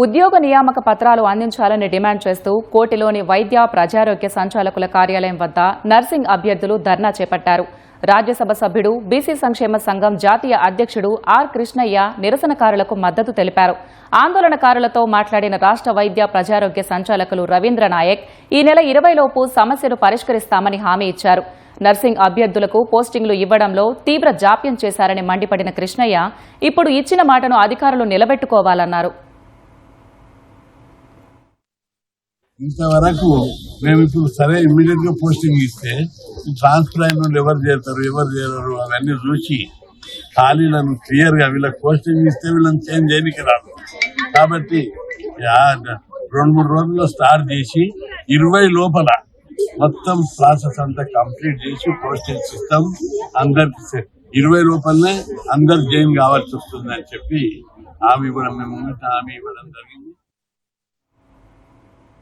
ఉద్యోగ నియామక పత్రాలు అందించాలని డిమాండ్ చేస్తూ కోటిలోని వైద్య ప్రజారోగ్య సంచాలకుల కార్యాలయం వద్ద నర్సింగ్ అభ్యర్థులు ధర్నా చేపట్టారు. రాజ్యసభ సభ్యుడు బీసీ సంక్షేమ సంఘం జాతీయ అధ్యక్షుడు ఆర్ కృష్ణయ్య నిరసనకారులకు మద్దతు తెలిపారు. ఆందోళనకారులతో మాట్లాడిన రాష్ట్ర వైద్య ప్రజారోగ్య సంచాలకులు రవీంద్ర నాయక్ ఈ నెల 20 లోపు సమస్యను పరిష్కరిస్తామని హామీ ఇచ్చారు. నర్సింగ్ అభ్యర్థులకు పోస్టింగ్లు ఇవ్వడంలో తీవ్ర జాప్యం చేశారని మండిపడిన కృష్ణయ్య ఇప్పుడు ఇచ్చిన మాటను అధికారులు నిలబెట్టుకోవాలన్నారు. ఇంతవరకు మేము ఇప్పుడు సరే ఇమ్మీడియట్ గా పోస్టింగ్ ఇస్తే ట్రాన్స్ఫర్ అయిన వాళ్ళు ఎవరు చేస్తారు ఎవరు చేయరు అవన్నీ చూసి ఖాళీలను క్లియర్ గా వీళ్ళకి పోస్టింగ్ ఇస్తే వీళ్ళని చేంజ్ చేయడానికి రాదు. కాబట్టి 2-3 రోజుల్లో స్టార్ట్ చేసి 20 లోపల మొత్తం ప్రాసెస్ అంతా కంప్లీట్ చేసి పోస్టింగ్స్ ఇస్తాం. అందరికి 20 లోపలనే అందరు జాయిన్ కావాల్సి వస్తుందని చెప్పి హామీ ఇవ్వడం జరిగింది.